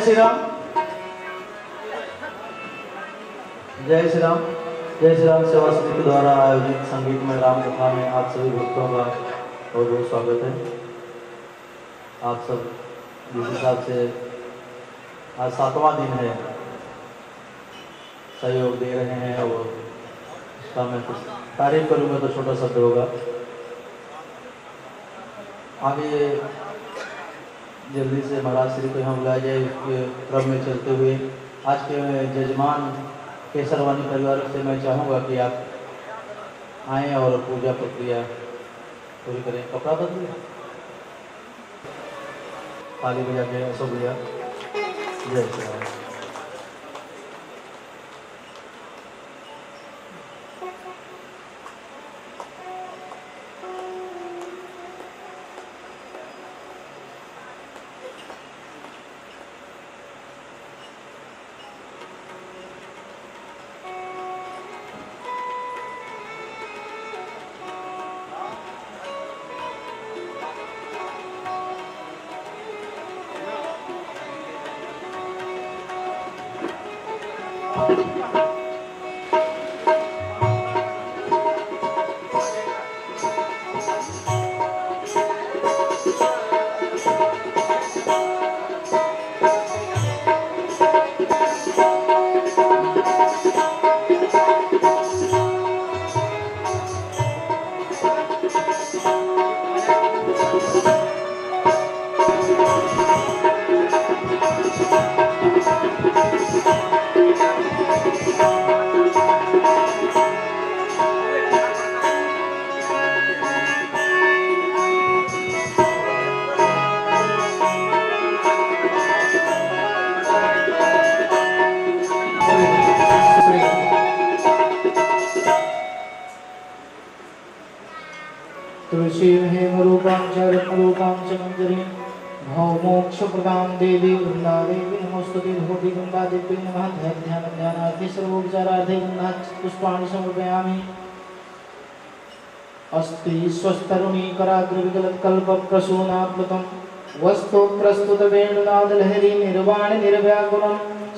श्री राम, जय श्री राम। जय श्री राम सेवा समिति द्वारा आयोजित संगीतमय राम कथा में आप सभी भक्तों का बहुत बहुत स्वागत है। आप सब जिस हिसाब से आज 7वां दिन है सहयोग दे रहे हैं और उसका मैं कुछ तारीफ करूँगा तो छोटा शब्द होगा। आगे जल्दी से महाराज श्री को यहाँ बुलाया जाए, इसके क्रम में चलते हुए आज के जजमान केसरवानी परिवार से मैं चाहूँगा कि आप आएँ और पूजा प्रक्रिया पूरी करें। कपड़ा बदलिए, ताली बजा के अशोक भैया। जय श्री राम। मोक्षप्रदां देवी वृंदादेवी नमोस्तुते भगवती वृंदादेवी नमः। ध्यानार्थे सर्वोपचारार्थे पुष्पाणि समर्पयामि। अस्ति स्वस्तरुणीकराग्रविगलत्कल्पप्रसूनाप्लुतं वस्तु प्रस्तुतवेणुनादलहरी निर्वाण निर्व्याकुलं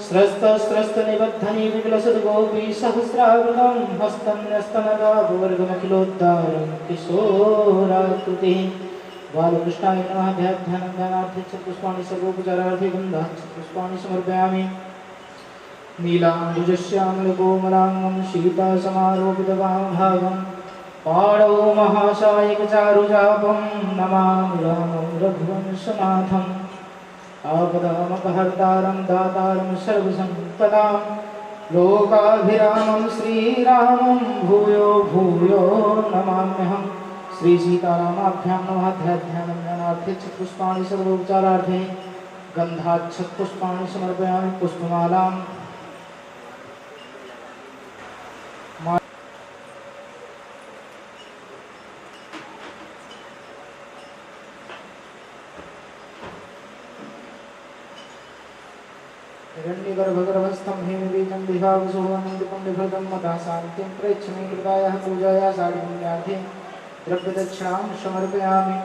स्रस्तस्रस्तनिबद्धनी विकलसद्गोपी सहस्रावृतं हस्तन्यस्तनगाभवर्गमखिलोद्धारं किशोराकृतिः। बालकृष्णाय नमः। ध्यानार्थे च पुष्पाणि सर्वोपचारार्थे गन्धाश्च पुष्पाणि समर्पयामि। नीलाम्बुजश्यामलकोमलाङ्गं सीतासमारोपितवामभागं पाणौ महासायकचारुचापं नमामि रामं रघुवंशनाथम्। आपदामपहर्तारं दातारं सर्वसम्पदां लोकाभिरामं श्रीरामं भूयो भूयो नमाम्यहम्। श्री सीतारामाभ्यां नमः। ध्यानार्थे च पुष्पाणि सर्वोपचारार्थे गन्धाच्छ पुष्पाणि समर्पयामि। पुष्पमालां हिरण्यगर्भगर्भस्थं हेमबीजं विभावसुवर्णं विभृतं मता शान्तिं प्रेक्षमे कृतायाः पूजायाः साधुपुण्यार्थे द्रव्यदक्षिणां समर्पयामि।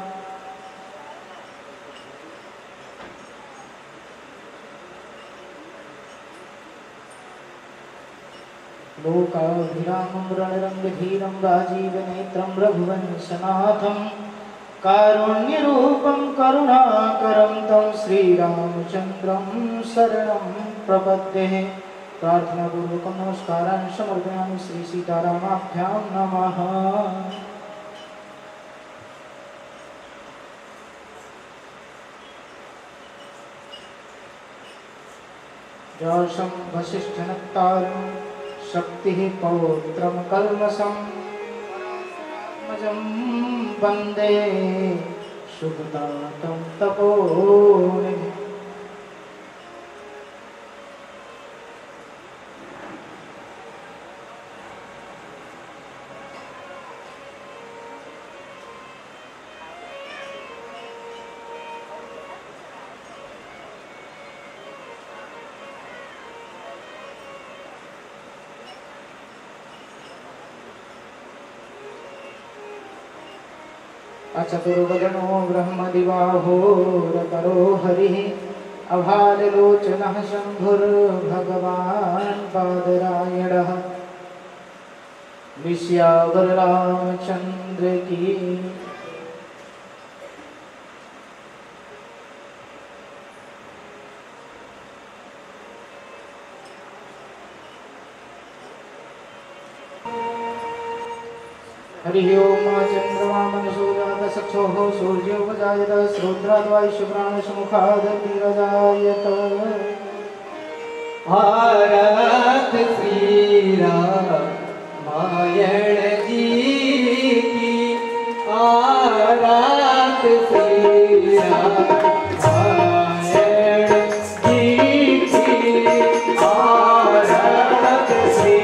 लोकाभिरामं रणरङ्गधीरं राजीवनेत्रं रघुवंशनाथं कारुण्यरूपं करुणाकरं तं श्रीरामचन्द्रं शरणं प्रपद्ये। प्रार्थनापूर्वकं नमस्कारान् समर्पयामि। श्री सीतारामाभ्यां नमः। जाशं वसिष्ठनक्तारं शक्तिः पौत्रं कल्मषं वन्दे सुखदातं तपोनिधिम्। अचतुर्वदनो ब्रह्मदिवाहोरकरो हरिः अभाललोचनः शम्भुर्भगवान् बादरायणः विश्यावर रामचंद्र की। हरि ओम चंद्रमा मनसूर्याद सक्षोः सूर्योपजायत श्रोत्राद्वायुष्यप्राणसमुखादग्निरजायत। भारत श्री रामायण जी की आरात श्री रामायण जी की आरात श्री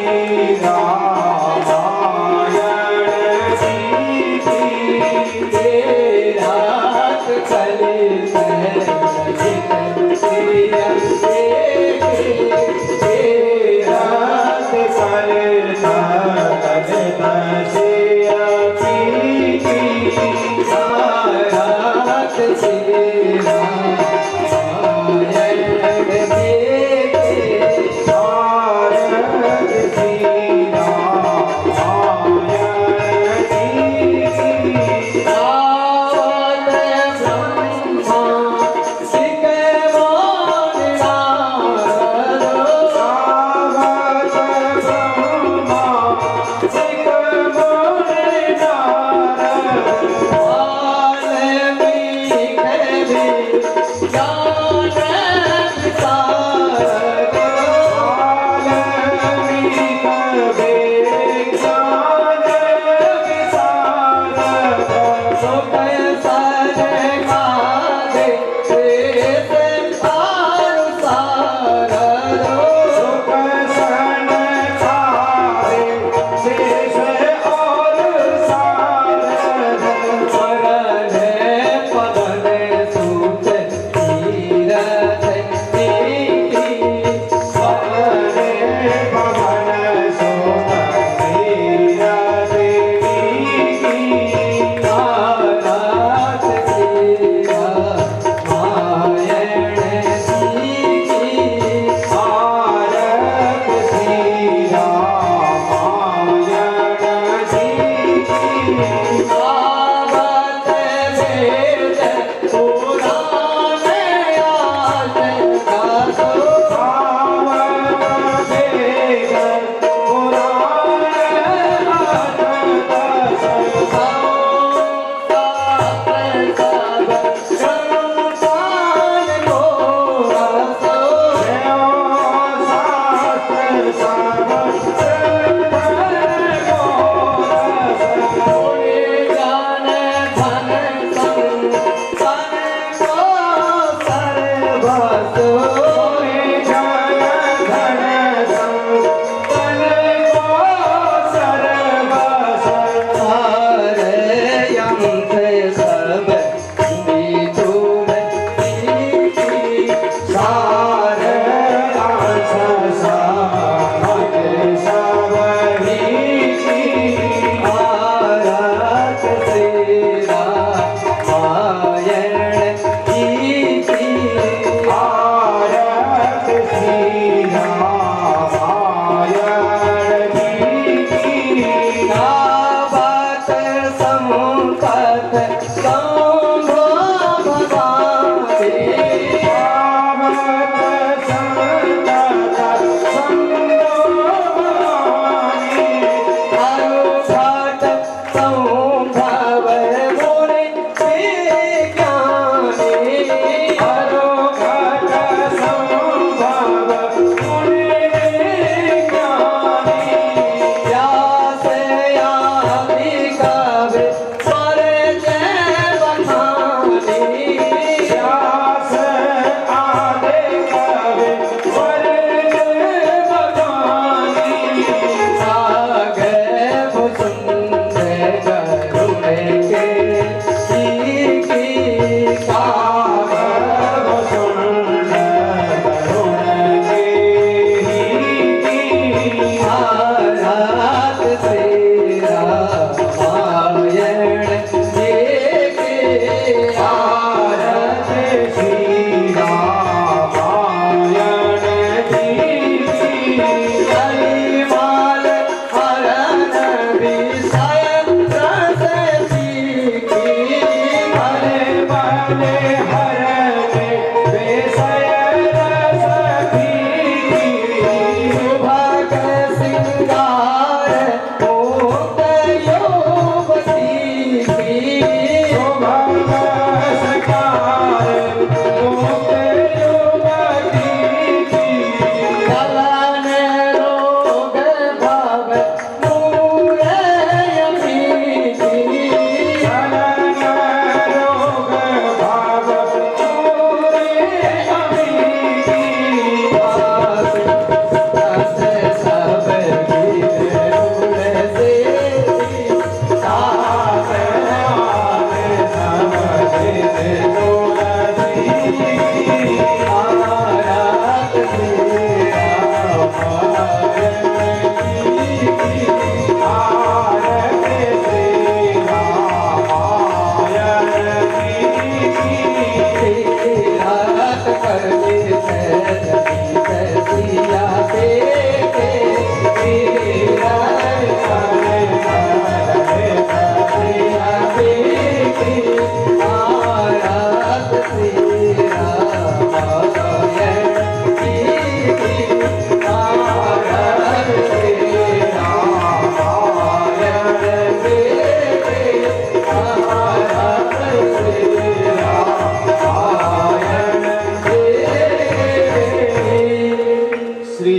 रामायण जी की रात कले श्री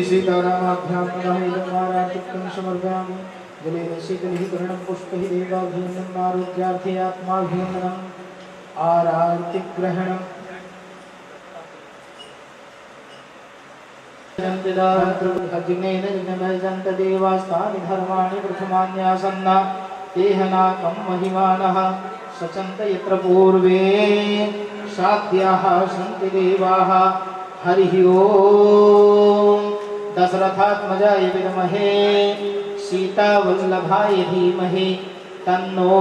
सीतारामाभ्यां नमः इदं मारातिक्तं समर्पयामि जलेन शीतलीकरणं पुष्पैः देवाभिनन्दनम् आरोग्यार्थे आत्माभिनन्दनम् आरार्तिग्रहणम् अग्नेन जन्मजन्त देवास्तानि धर्माणि प्रथमान्यासन्ना तेहनाकं महिमानः सचन्त यत्र पूर्वे साध्याः सन्ति देवाः हरिः ओम् दशरथात्मजाय विद्महे सीतावल्लभाय धीमहि तन्नो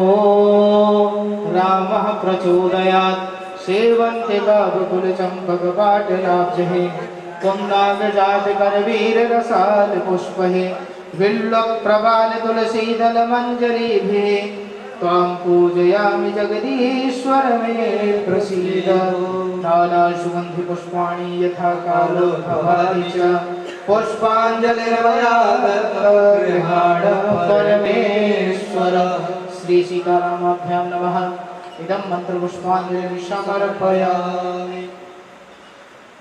रामः प्रचोदयात् सेवन्ते बाबकुलचम्पकपाटलाब्जः कुन्दाग्रजातकरवीररसालपुष्पैः विल्लप्रबालतुलसीदलमञ्जरीभिः त्वां पूजयामि जगदीश्वर मे प्रसीद नानासुगन्धिपुष्पाणि यथा कालो भवानि च पुष्पाञ्जलिर्मया दत्तगृहाण परमेश्वर। श्री सीतारामाभ्यां नमः इदं मन्त्रपुष्पाञ्जलिं समर्पयामि।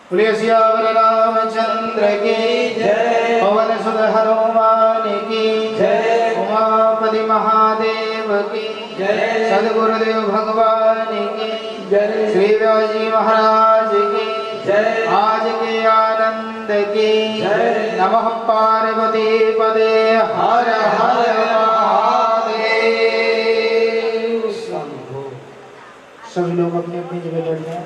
बोलिए सियावर रामचंद्र की जय, पवन सुत हनुमान की जय, उमापति महादेव की जय, सद्गुरुदेव भगवान की जय, श्री व्यास जी महाराज की जय, आज के आनंद की जय। नमः पार्वती पदे हर हर महादेव। सभी लोग अपनी अपनी जगह बैठ जाएं।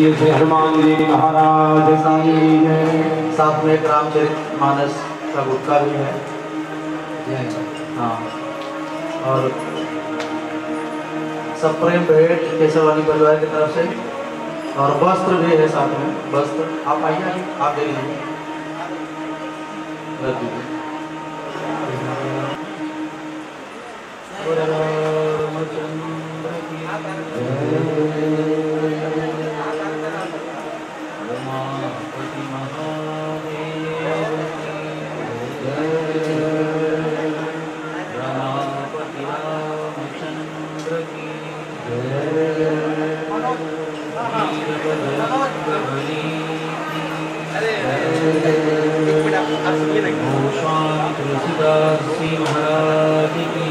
ये श्री हनुमान जी महाराज की जय। साथ में एक रामचरितमानस का गुटका भी है। हाँ, और सब प्रेम भेंट केसरवानी परिवार की तरफ से, और वस्त्र भी है साथ में। वस्त्र आप आइए, आप दे लीजिए, रख दीजिए। तुलसीदास जी महाराज की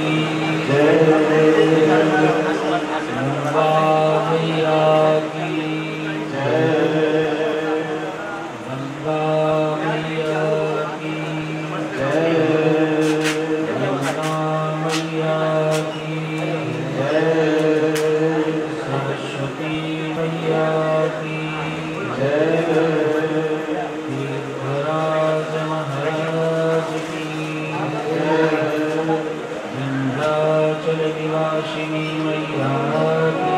जय, मैया की जय, गंगा मैया की जय, यमुना मैया की जय, सरस्वती मैया की जय, तीर्थराज महाराज की जय, विंध्याचल निवासिनी मैया की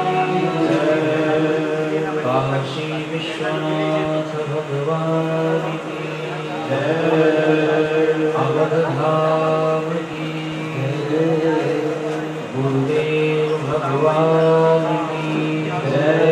जय, काशी विश्वनाथ भगवान की जय, अवध धाम की जय, गुरुदेव भगवान की जय।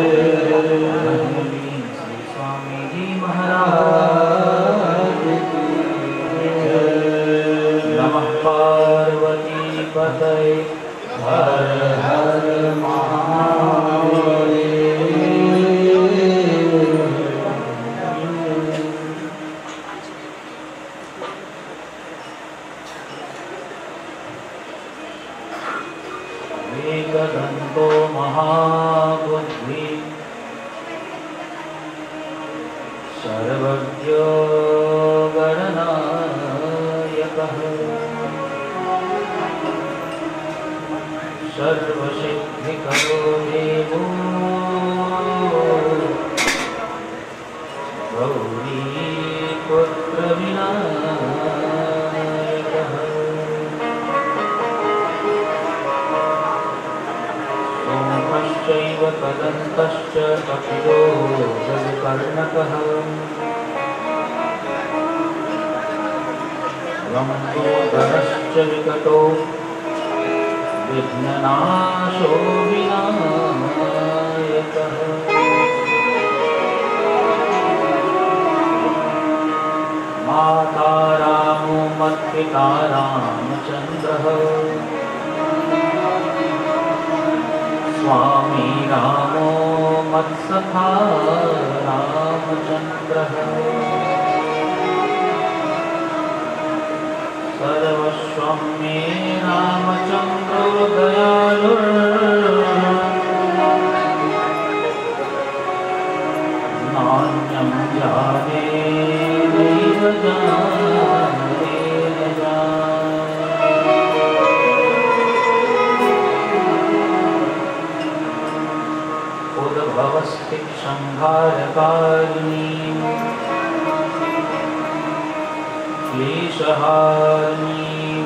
सर्वज्ञो गणनायकः सर्वसिद्धिकरो देवो गौरीपुत्रविनायकः सोमश्चैव कदन्तश्च कपिलो गजकर्णकः लम्बोदरश्च विकटो विघ्ननाशो विनायकः माता रामो मत्पिता रामचन्द्रः स्वामी रामो मत्सखा रामचन्द्रः सर्वस्वं मे रामचन्द्रो नान्यं जाने नैव जाने न जाने। उद्भवस्तिक्षंहारकारिणीं क्लेशहारिणीं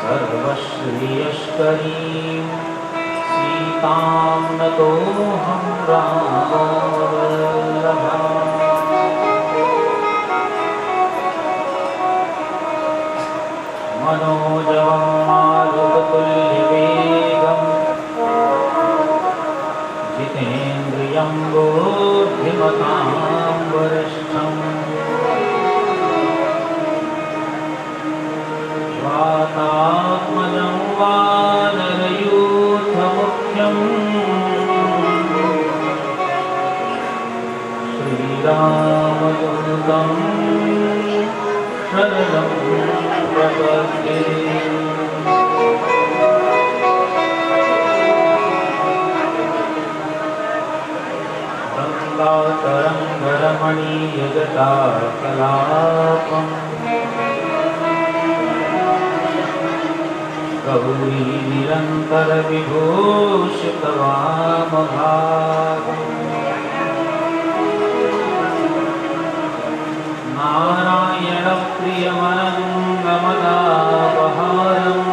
सर्वश्रेयस्करीं सीतां नतोऽहं रामवल्लभाम्। मनोजवं मारुततुल्यवेगं जितेन्द्रियं बुद्धिमतां वरिष्ठम् वातात्मजं वानरयूथमुख्यं श्रीरामदूतं शरणं प्रपद्ये। गङ्गातरङ्गरमणीयजटाकलापम् गौरी निरन्तरविभूषितवामभागम् नारायणप्रियमनङ्गमदापहारम्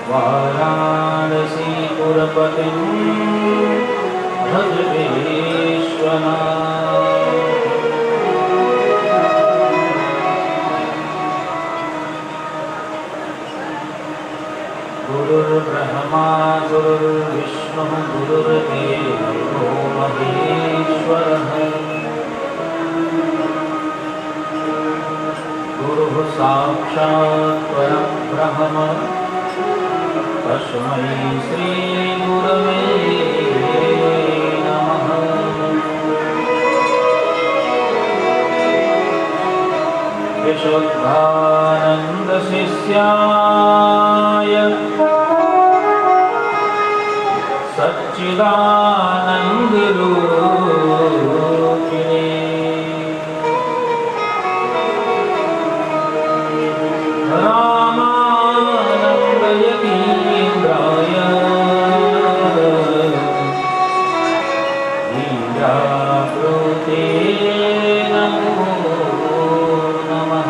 वाराणसीपुरपतिं भज विश्वनाथ। गुरुर्ब्रह्मा गुरुर्विष्णुः गुरुर्देवो महेश्वरः गुरुः साक्षात् परब्रह्म तस्मै श्रीगुरवे नमः। विशुद्धानन्दशिष्याय सच्चिदानन्दरूपिणे रामानन्दयतीन्द्राय लीलाकृते नमो नमः।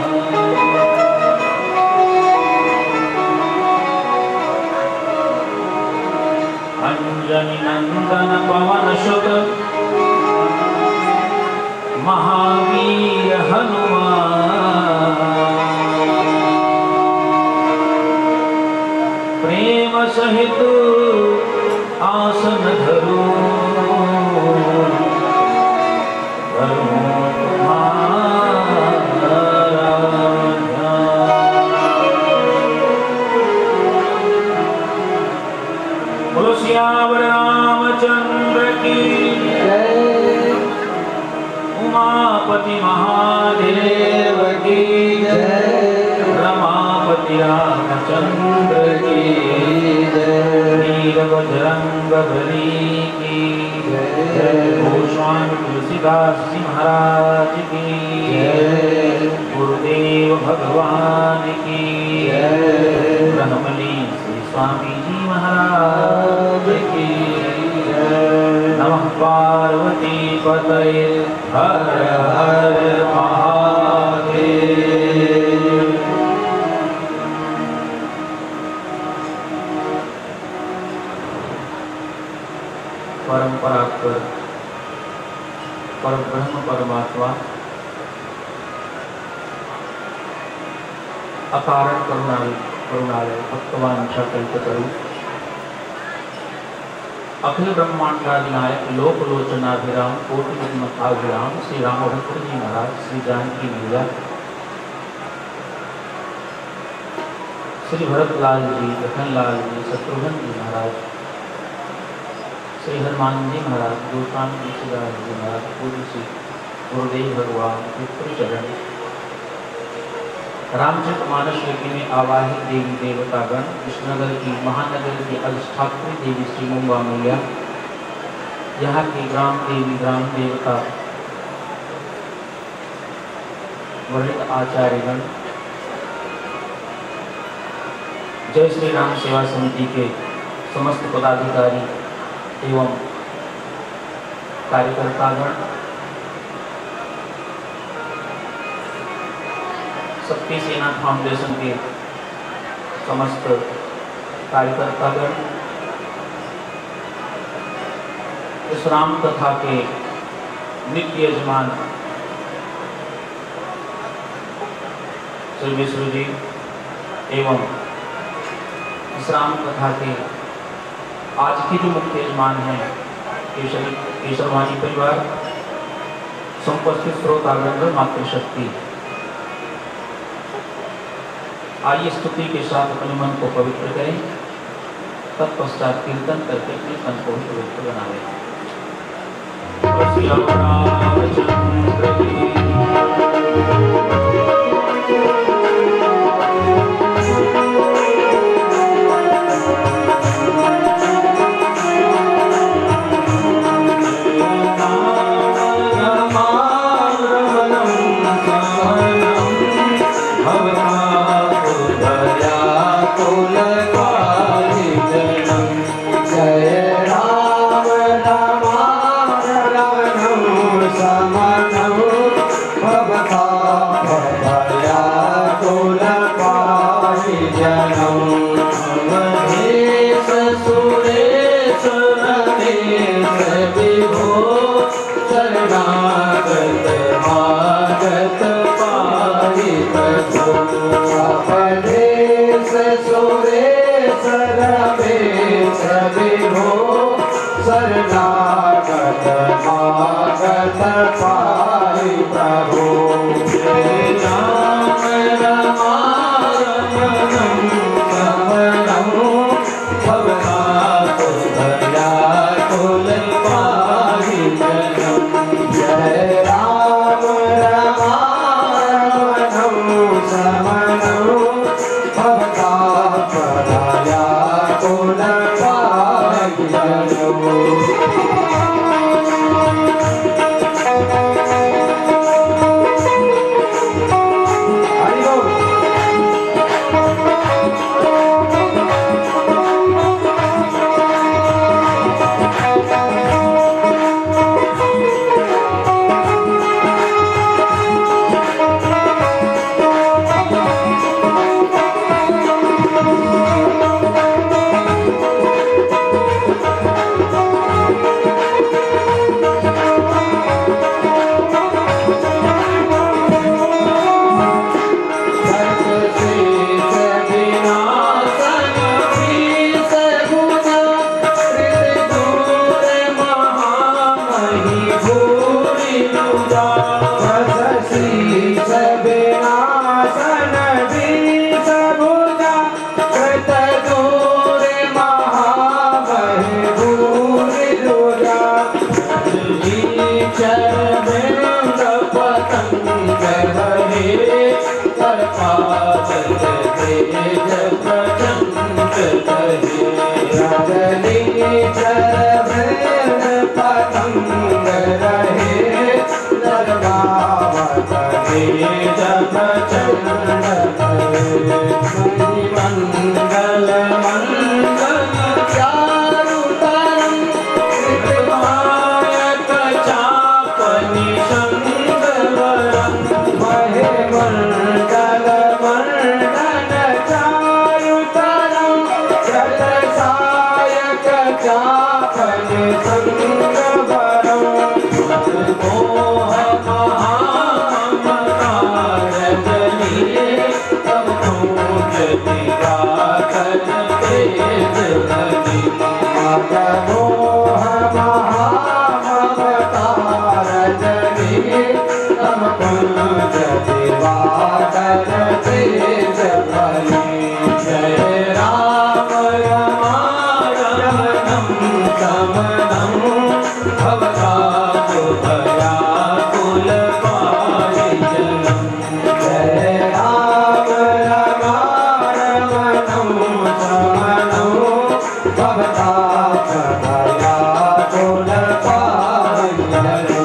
अंजनीनंदन पवनसुत महावीर हनुमान प्रेम सहित आसन धरो रामचंद्र की जय। उमापति महादेव की जय। रमापति रामचंद्र की जय। वीर बजरंग बबरी की गोस्वामी तुलसीदास जी महाराज की गुरुदेव भगवान की ब्रह्मली श्री स्वामी जी महाराज की नमः पार्वती पतये हर हर महादेव। परंपरा पर परब्रह्म परमात्मा अकारण करुणालय भक्तवान कल्पतरु अखिल ब्रह्मांडाधिनायक लोक लोचनाभिराम कोटि मन्मथाभिराम श्री रामभद्र जी महाराज श्री जानकी मैया श्री भरतलाल जी लखनलाल जी शत्रुघ्न जी महाराज श्री हनुमान जी महाराज गोस्वामी तुलसीदास जी महाराज पूज्य श्री गुरुदेव भगवान पितृ चरण रामचरित मानस लिपि में आवाहित देवी देवतागण कृष्णनगर की महानगर की अधिष्ठात्री देवी श्री मुंबा मैया यहाँ की ग्राम देवी ग्राम देवता वरिष्ठ आचार्यगण जय श्री राम सेवा समिति के समस्त पदाधिकारी एवं कार्यकर्तागण शक्ति सेना फाउंडेशन के समस्त कार्यकर्तागण इस राम कथा के नित्य यजमान श्री विष्णु जी एवं इस राम कथा के आज की जो मुख्य यजमान हैं केशरवाणी परिवार समुपस्थित श्रोतागण मातृशक्ति आइए स्तुति के साथ अपने मन को पवित्र करें तत्पश्चात कीर्तन करके अपने मन को पवित्र बनाएं। शमनं भवतापभयाकुल पारिजनम् जय राम रमारमणं शमनं भवतापभयाकुल पारिजनम्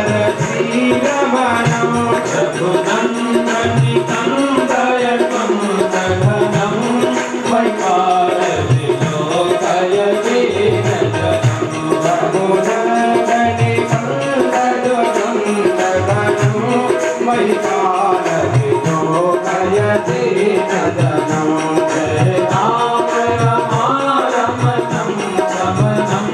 रति रमणं रघुनन्दनितं दयतं सघनं वैपालविलोकयति रजतं रघुनन्दनितं दयतं सघनं वैपालविलोकयति रजतं जय राम रमारमणं समनं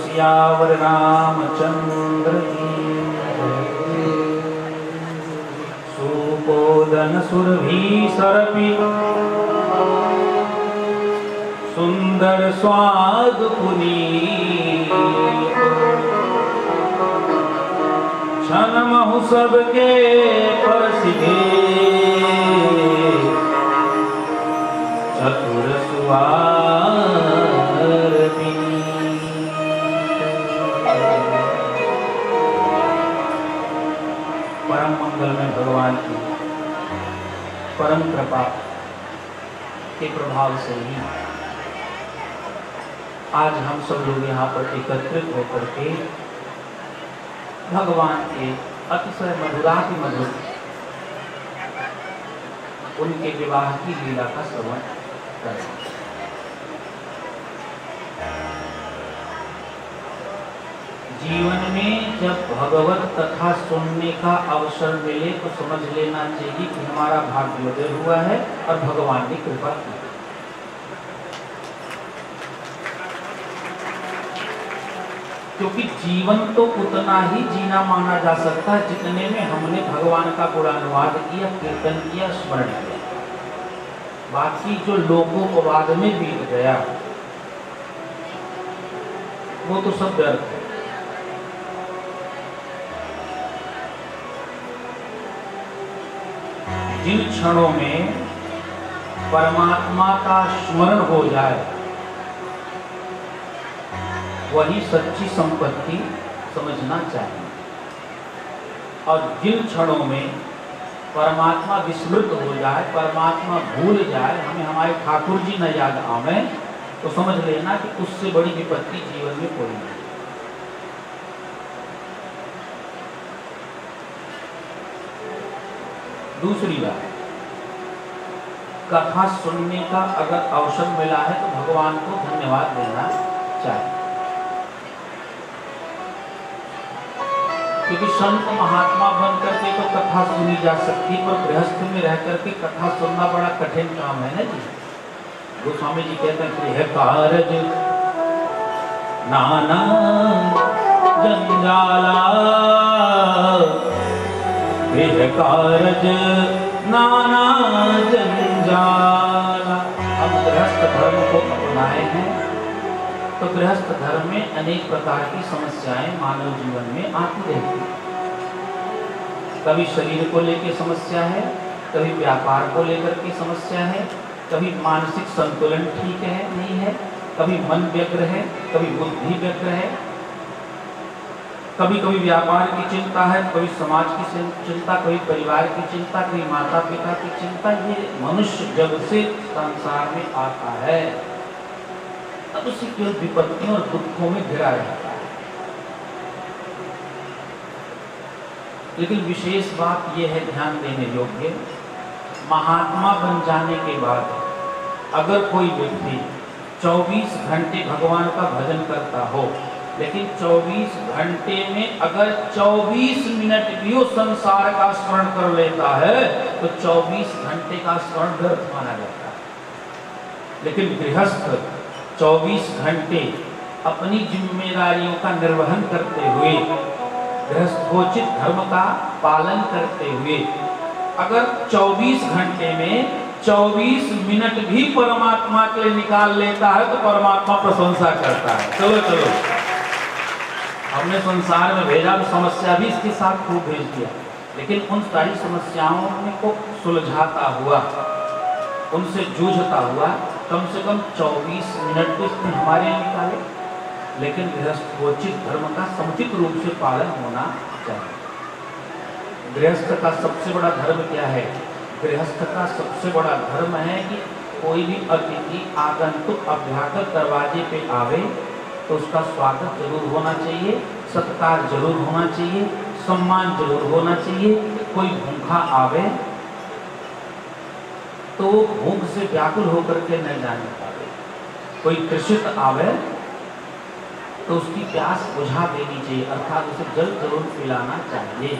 सियावर रामचंद्र की सुपोदन सुरभि सरपि सुंदर स्वाद पुनीत क्षण महु सबके परसिगे चतुर सुवार परम मंगल में भगवान की परम कृपा के प्रभाव से ही आज हम सब लोग यहाँ पर एकत्रित होकर के भगवान के अतिशय मधुराति मधुर उनके विवाह की लीला का श्रवण करें। जीवन में जब भगवत कथा सुनने का अवसर मिले तो समझ लेना चाहिए कि हमारा भाग्योदय हुआ है और भगवान ने कृपा की। क्योंकि जीवन तो उतना ही जीना माना जा सकता है जितने में हमने भगवान का गुणानुवाद किया, कीर्तन किया, स्मरण किया। बाकी जो लोगों को बाद में बीत गया वो तो सब व्यर्थ है। जिन क्षणों में परमात्मा का स्मरण हो जाए वही सच्ची संपत्ति समझना चाहिए, और जिन क्षणों में परमात्मा विस्मृत हो जाए, परमात्मा भूल जाए, हमें हमारे ठाकुर जी न याद आवे, तो समझ लेना कि उससे बड़ी विपत्ति जीवन में कोई नहीं। दूसरी बात, कथा सुनने का अगर अवसर मिला है तो भगवान को धन्यवाद देना चाहिए, क्योंकि संत महात्मा बन करके तो कथा सुनी जा सकती, पर गृहस्थ में रह करके कथा सुनना बड़ा कठिन काम है ना जी। गोस्वामी जी कहते हैं कि है कारज नाना जंजाला, है कारज नाना जंजाला। हम गृहस्थ धर्म को अपनाए हैं तो गृहस्थ धर्म में अनेक प्रकार की समस्याएं मानव जीवन में आती रहती हैं। कभी शरीर को लेकर समस्या है, कभी व्यापार को लेकर के समस्या है, कभी मानसिक संतुलन ठीक है नहीं है, कभी मन व्यग्र है, कभी बुद्धि व्यग्र है, कभी कभी व्यापार की चिंता है, कभी समाज की चिंता, कभी परिवार की चिंता, कभी माता पिता की चिंता। ये मनुष्य जब से संसार में आता है तब उसे केवल विपत्तियों और दुखों में घिरा रहता है। लेकिन विशेष बात यह है ध्यान देने योग्य, महात्मा बन जाने के बाद अगर कोई व्यक्ति 24 घंटे भगवान का भजन करता हो, लेकिन 24 घंटे में अगर 24 मिनट भी वो संसार का स्मरण कर लेता है तो 24 घंटे का स्मरण व्यर्थ माना जाता है। लेकिन गृहस्थ 24 घंटे अपनी जिम्मेदारियों का निर्वहन करते हुए, गृहस्थोचित धर्म का पालन करते हुए अगर 24 घंटे में 24 मिनट भी परमात्मा के लिए निकाल लेता है तो परमात्मा प्रशंसा करता है। चलो चलो, हमने संसार में भेजा तो समस्या भी इसके साथ खूब भेज दिया, लेकिन उन सारी समस्याओं को सुलझाता हुआ, उनसे जूझता हुआ कम से कम 24 मिनट तो इसमें हमारे निकाले। लेकिन गृहस्थोचित धर्म का समुचित रूप से पालन होना चाहिए। गृहस्थ का सबसे बड़ा धर्म क्या है? गृहस्थ का सबसे बड़ा धर्म है कि कोई भी अतिथि आगंतुक अभ्यागत दरवाजे पे आवे तो उसका स्वागत जरूर होना चाहिए, सत्कार जरूर होना चाहिए, सम्मान जरूर होना चाहिए। कोई भूखा आवे तो वो भूख से व्याकुल होकर के न जाने पावे, कोई तृषित आवे तो उसकी प्यास बुझा देनी चाहिए, अर्थात उसे जल जरूर पिलाना चाहिए।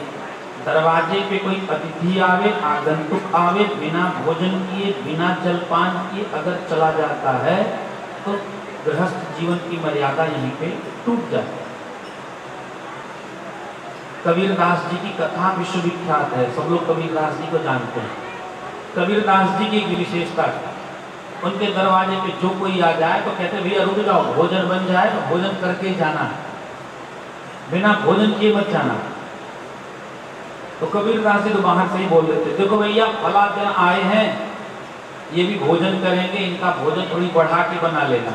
दरवाजे पे कोई अतिथि आवे, आगंतुक आवे, बिना भोजन किए, बिना जलपान किए अगर चला जाता है तो गृहस्थ जीवन की मर्यादा यहीं पे टूट जाती है। कबीरदास जी की कथा विश्वविख्यात है, सब लोग कबीरदास जी को जानते हैं। कबीरदास जी की एक विशेषता है, उनके दरवाजे पे जो कोई आ जाए तो कहते भैया रुक जाओ, भोजन बन जाए तो भोजन करके ही जाना, बिना भोजन किए मत जाना। तो कबीरदास जी तो बाहर से ही बोल देते, देखो भैया फला दिन आए हैं, ये भी भोजन करेंगे, इनका भोजन थोड़ी बढ़ा के बना लेना।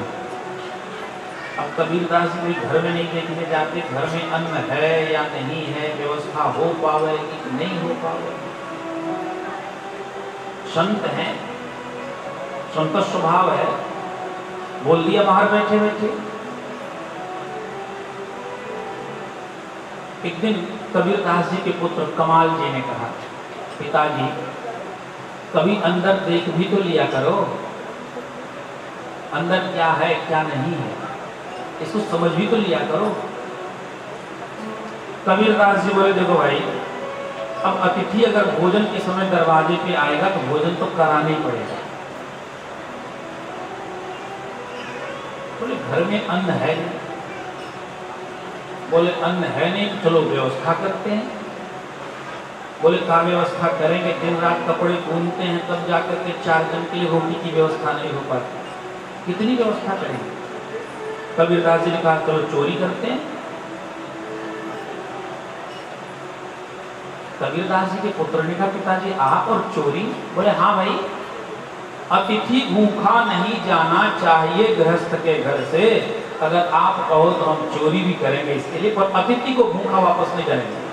अब कबीरदास जी घर में नहीं देखने जाते घर में अन्न है या नहीं है, व्यवस्था हो पावेगी कि नहीं हो पावेगी। संत हैं, संत स्वभाव है, बोल दिया बाहर बैठे बैठे। एक दिन कबीरदास जी के पुत्र कमाल जी ने कहा, पिताजी कभी अंदर देख भी तो लिया करो, अंदर क्या है क्या नहीं है इसको समझ भी तो लिया करो। कबीरदास जी बोले देखो भाई, अब अतिथि अगर भोजन के समय दरवाजे पे आएगा तो भोजन तो कराना ही पड़ेगा। बोले घर में अन्न है, बोले अन्न है नहीं, चलो व्यवस्था करते हैं। बोले क्या व्यवस्था करेंगे, दिन रात कपड़े बुनते हैं तब जाकर के 4 जन के लिए रोटी की व्यवस्था नहीं हो पाती, कितनी व्यवस्था करेंगे। कबीरदास जी ने कहा चलो चोरी करते हैं। कबीरदास जी के पुत्र ने कहा पिताजी आप और चोरी? बोले हाँ भाई, अतिथि भूखा नहीं जाना चाहिए गृहस्थ के घर से। अगर आप कहो तो हम चोरी भी करेंगे इसके लिए, पर अतिथि को भूखा वापस नहीं करेंगे।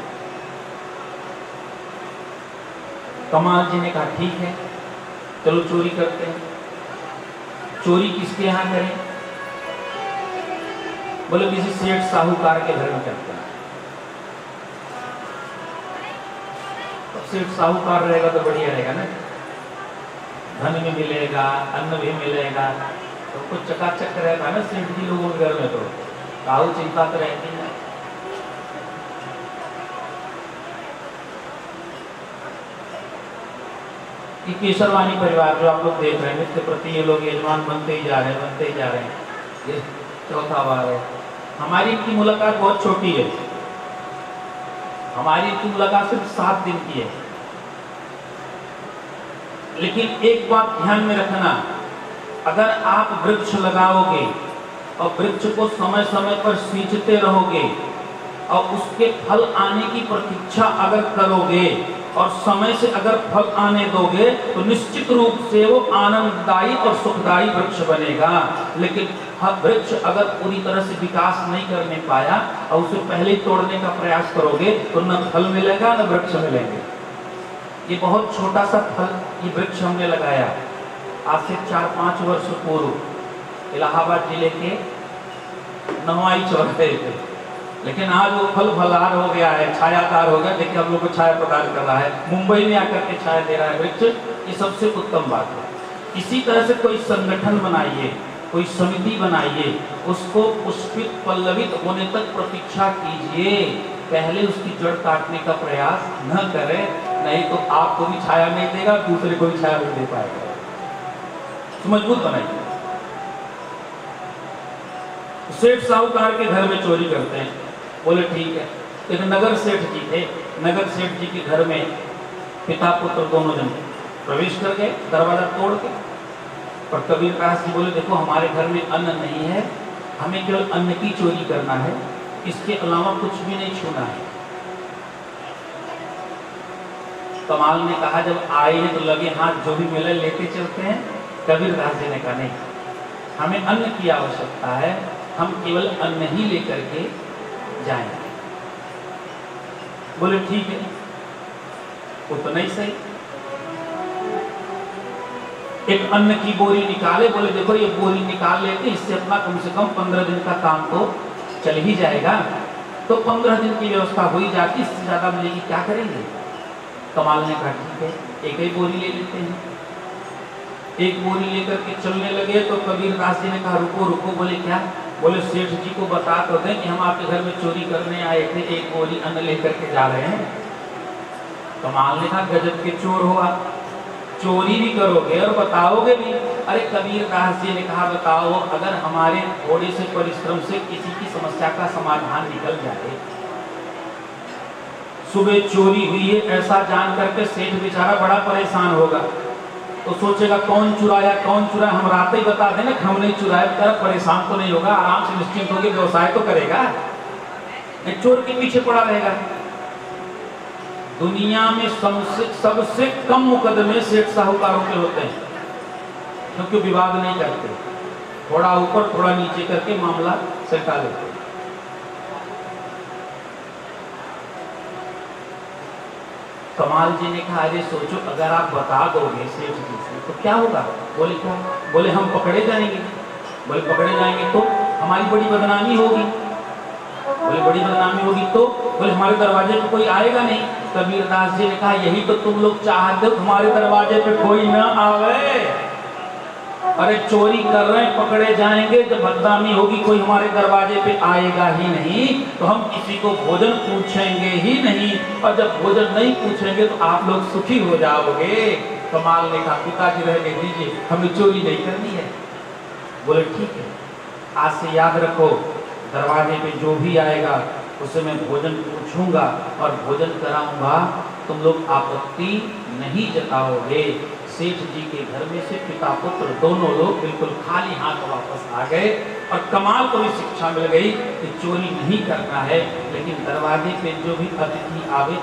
कमाल जी ने कहा ठीक है चलो चोरी करते हैं। चोरी किसके यहाँ करें? बोले किसी सेठ साहूकार के घर में करते हैं। तो सेठ साहूकार रहेगा तो बढ़िया रहेगा ना, धन भी मिलेगा, अन्न भी मिलेगा, तो कुछ चकाचक रहता है ना सेठ जी लोगों के घर में, तो काहू चिंता तो रहती है। कि केसरवानी परिवार जो आप लोग देख रहे हैं, इसके प्रति ये लोग यजमान बनते ही जा रहे हैं, बनते ही जा रहे हैं। ये चौथा बार है। हमारी इनकी मुलाकात बहुत छोटी है, हमारी इनकी मुलाकात सिर्फ 7 दिन की है। लेकिन एक बात ध्यान में रखना, अगर आप वृक्ष लगाओगे और वृक्ष को समय समय पर सींचते रहोगे और उसके फल आने की प्रतीक्षा अगर करोगे और समय से अगर फल आने दोगे तो निश्चित रूप से वो आनंददायी और सुखदायी वृक्ष बनेगा। लेकिन वृक्ष अगर पूरी तरह से विकास नहीं करने पाया और उसे पहले ही तोड़ने का प्रयास करोगे तो न फल मिलेगा न वृक्ष मिलेंगे। ये बहुत छोटा सा फल ये वृक्ष हमने लगाया आज से 4-5 वर्ष पूर्व इलाहाबाद जिले के नवाई चौराहे पे, लेकिन आज वो फल फलहार हो गया है, छायाकार हो गया। देखिए हम लोग को छाया प्रदान कर रहा है, मुंबई में आकर के छाया दे रहा है वृक्ष, ये सबसे उत्तम बात है। इसी तरह से कोई संगठन बनाइए, कोई समिति बनाइए, उसको पुष्पित पल्लवित होने तक प्रतीक्षा कीजिए, पहले उसकी जड़ काटने का प्रयास न करें, नहीं तो आपको भी छाया नहीं देगा, दूसरे को भी छाया नहीं दे पाएगा। तो मजबूत बनाइए। सेठ साहूकार के घर में चोरी करते हैं, बोले ठीक है। एक नगर सेठ जी थे, नगर सेठ जी के घर में पिता पुत्र दोनों जन प्रवेश कर गए दरवाजा तोड़ के। पर कबीरदास जी बोले देखो हमारे घर में अन्न नहीं है, हमें केवल अन्न की चोरी करना है, इसके अलावा कुछ भी नहीं छूना है। कमाल ने कहा जब आए हैं तो लगे हाथ जो भी मिले लेते चलते हैं। कबीरदास जी ने कहा नहीं, हमें अन्न की आवश्यकता है, हम केवल अन्न ही लेकर के जाएंगे। बोले ठीक है, उतना ही सही। एक अन्न की बोरी निकाले, बोले देखो ये बोरी निकाल लेते, इससे अपना कम से कम 15 दिन का काम तो चल ही जाएगा। तो 15 दिन की व्यवस्था हो ही जाती, इससे ज्यादा मिलेगी क्या करेंगे। कमाल ने कहा ठीक है, एक ही बोरी ले लेते हैं। एक बोरी लेकर के चलने लगे तो कबीरदास जी ने कहा रुको रुको। बोले क्या? बोले सेठ जी को बता तो दें कि हम आपके घर में चोरी करने आए थे, एक बोरी अन्न लेकर के जा रहे हैं। कमाल ने कहा गजब के चोर हो आप, चोरी भी करोगे और बताओगे भी। अरे कबीरदास जी ने कहा बताओ, अगर हमारे थोड़े से परिश्रम से किसी की समस्या का समाधान निकल जाए। सुबह चोरी हुई है ऐसा जान करके सेठ बेचारा बड़ा परेशान होगा, तो सोचेगा कौन चुराया कौन चुराया, हम रात ही बता देना कि हम नहीं चुराया, बेचारा परेशान तो नहीं होगा, आराम से निश्चिंत होकर व्यवसाय तो करेगा, चोर के पीछे पड़ा रहेगा। दुनिया में सबसे कम मुकदमे सेठ साहूकारों के होते हैं, क्योंकि विवाद नहीं करते, थोड़ा ऊपर थोड़ा नीचे करके मामला सटा लेते। कमाल जी ने कहा अरे सोचो अगर आप बता दोगे सेठ जी से तो क्या होगा। बोले क्या? बोले हम पकड़े जाएंगे। बोले पकड़े जाएंगे तो हमारी बड़ी बदनामी होगी। बोले बड़ी बदनामी होगी तो? बोले हमारे दरवाजे पे कोई आएगा नहीं। कबीरदास जी ने कहा यही तो तुम लोग चाहते हो, हमारे दरवाजे पे कोई ना आवे। अरे चोरी कर रहे हैं, पकड़े जाएंगे, जब बदनामी होगी कोई हमारे दरवाजे पे आएगा ही नहीं, तो हम किसी को भोजन पूछेंगे ही नहीं, और जब भोजन नहीं पूछेंगे तो आप लोग सुखी हो जाओगे। कमाल ने कहा पिताजी रहने दीजिए, हमें चोरी नहीं करनी है। बोले ठीक है, आज से याद रखो दरवाजे पे जो भी आएगा उससे मैं भोजन पूछूंगा और भोजन कराऊंगा, तुम लोग आपत्ति नहीं जताओगे। सेठ जी के घर में से पिता पुत्र दोनों लोग बिल्कुल खाली हाथ वापस आ गए और कमाल को भी शिक्षा मिल गई कि चोरी नहीं करना है, लेकिन दरवाजे पे जो भी अतिथि आवे